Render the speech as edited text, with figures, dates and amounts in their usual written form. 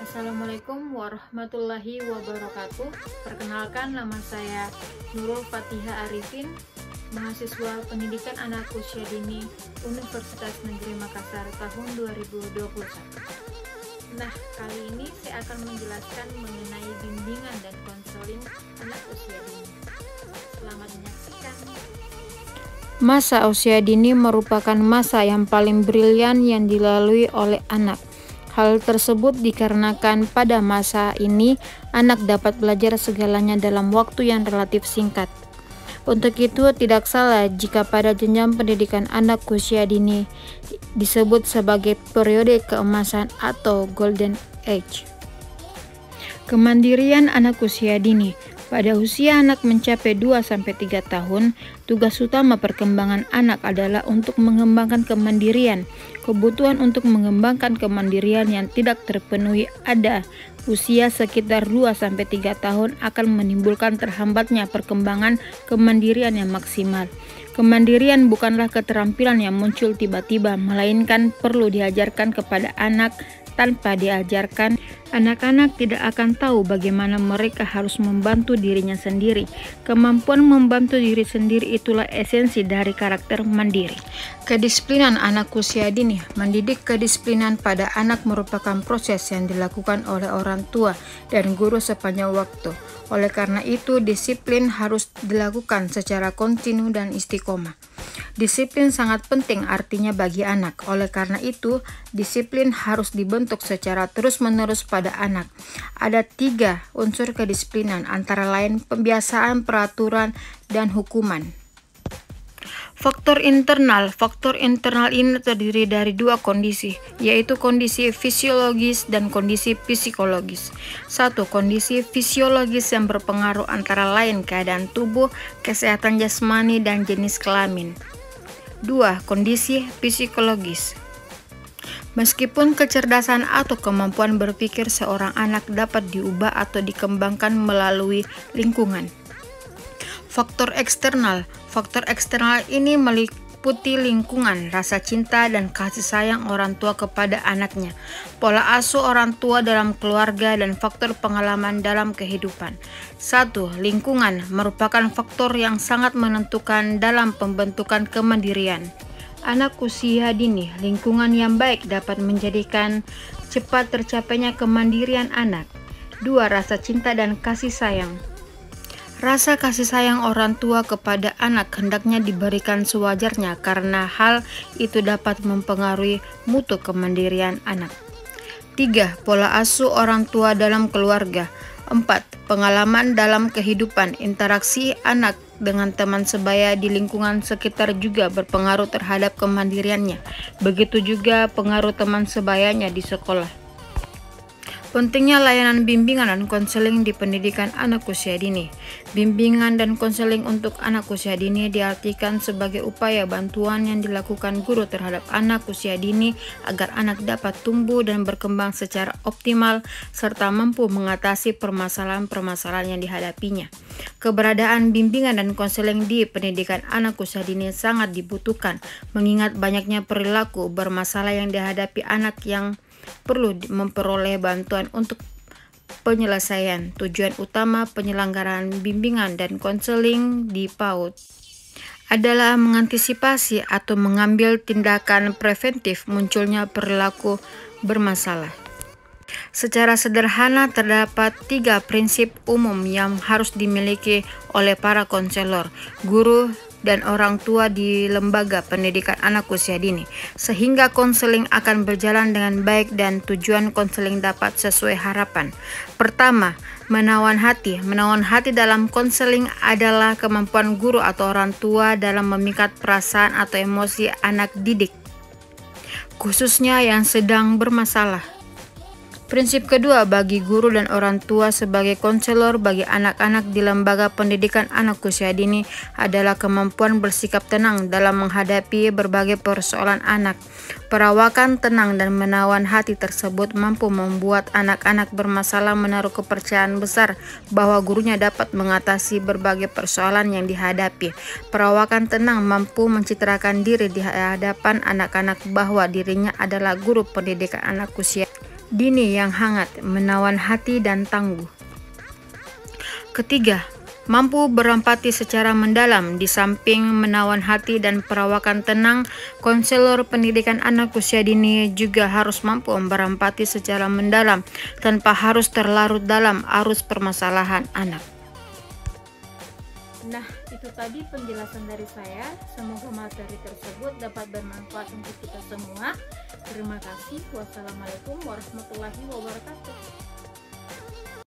Assalamualaikum warahmatullahi wabarakatuh. Perkenalkan, nama saya Nurul Fatihah Arifin, mahasiswa pendidikan anak usia dini Universitas Negeri Makassar tahun 2021. Nah, kali ini saya akan menjelaskan mengenai bimbingan dan konseling anak usia dini. Selamat menyaksikan. Masa usia dini merupakan masa yang paling brilian yang dilalui oleh anak. Hal tersebut dikarenakan pada masa ini anak dapat belajar segalanya dalam waktu yang relatif singkat. Untuk itu tidak salah jika pada jenjang pendidikan anak usia dini disebut sebagai periode keemasan atau golden age. Kemandirian anak usia dini. Pada usia anak mencapai 2-3 tahun, tugas utama perkembangan anak adalah untuk mengembangkan kemandirian. Kebutuhan untuk mengembangkan kemandirian yang tidak terpenuhi ada usia sekitar 2-3 tahun akan menimbulkan terhambatnya perkembangan kemandirian yang maksimal. Kemandirian bukanlah keterampilan yang muncul tiba-tiba, melainkan perlu diajarkan kepada anak. Tanpa diajarkan, anak-anak tidak akan tahu bagaimana mereka harus membantu dirinya sendiri. Kemampuan membantu diri sendiri itulah esensi dari karakter mandiri. Kedisiplinan anak usia dini. Mendidik kedisiplinan pada anak merupakan proses yang dilakukan oleh orang tua dan guru sepanjang waktu. Oleh karena itu, disiplin harus dilakukan secara kontinu dan istiqomah. Disiplin sangat penting artinya bagi anak. Oleh karena itu, disiplin harus dibentuk secara terus-menerus pada anak. Ada 3 unsur kedisiplinan, antara lain pembiasaan, peraturan, dan hukuman. Faktor internal ini terdiri dari 2 kondisi, yaitu kondisi fisiologis dan kondisi psikologis. 1. Kondisi fisiologis yang berpengaruh antara lain keadaan tubuh, kesehatan jasmani, dan jenis kelamin. 2. Kondisi psikologis. Meskipun kecerdasan atau kemampuan berpikir seorang anak dapat diubah atau dikembangkan melalui lingkungan. Faktor eksternal ini meliputi lingkungan, rasa cinta dan kasih sayang orang tua kepada anaknya, pola asuh orang tua dalam keluarga, dan faktor pengalaman dalam kehidupan. 1. Lingkungan merupakan faktor yang sangat menentukan dalam pembentukan kemandirian anak usia dini. Lingkungan yang baik dapat menjadikan cepat tercapainya kemandirian anak. 2. Rasa cinta dan kasih sayang. Rasa kasih sayang orang tua kepada anak hendaknya diberikan sewajarnya karena hal itu dapat mempengaruhi mutu kemandirian anak. 3. Pola asuh orang tua dalam keluarga. 4. Pengalaman dalam kehidupan. Interaksi anak dengan teman sebaya di lingkungan sekitar juga berpengaruh terhadap kemandiriannya. Begitu juga pengaruh teman sebayanya di sekolah. Pentingnya layanan bimbingan dan konseling di pendidikan anak usia dini. Bimbingan dan konseling untuk anak usia dini diartikan sebagai upaya bantuan yang dilakukan guru terhadap anak usia dini agar anak dapat tumbuh dan berkembang secara optimal serta mampu mengatasi permasalahan-permasalahan yang dihadapinya. Keberadaan bimbingan dan konseling di pendidikan anak usia dini sangat dibutuhkan, mengingat banyaknya perilaku bermasalah yang dihadapi anak yang perlu memperoleh bantuan untuk penyelesaian. Tujuan utama penyelenggaraan bimbingan dan konseling di PAUD adalah mengantisipasi atau mengambil tindakan preventif munculnya perilaku bermasalah. Secara sederhana terdapat 3 prinsip umum yang harus dimiliki oleh para konselor, guru, dan orang tua di lembaga pendidikan anak usia dini, sehingga konseling akan berjalan dengan baik dan tujuan konseling dapat sesuai harapan. Pertama, menawan hati. Menawan hati dalam konseling adalah kemampuan guru atau orang tua dalam memikat perasaan atau emosi anak didik, khususnya yang sedang bermasalah. Prinsip kedua, bagi guru dan orang tua sebagai konselor bagi anak-anak di lembaga pendidikan anak usia dini adalah kemampuan bersikap tenang dalam menghadapi berbagai persoalan anak. Perawakan tenang dan menawan hati tersebut mampu membuat anak-anak bermasalah menaruh kepercayaan besar bahwa gurunya dapat mengatasi berbagai persoalan yang dihadapi. Perawakan tenang mampu mencitrakan diri di hadapan anak-anak bahwa dirinya adalah guru pendidikan anak usia dini yang hangat, menawan hati dan tangguh. Ketiga, mampu berempati secara mendalam. Di samping menawan hati dan perawakan tenang, konselor pendidikan anak usia dini juga harus mampu berempati secara mendalam tanpa harus terlarut dalam arus permasalahan anak. Nah, itu tadi penjelasan dari saya. Semoga materi tersebut dapat bermanfaat untuk kita semua. Terima kasih. Wassalamualaikum warahmatullahi wabarakatuh.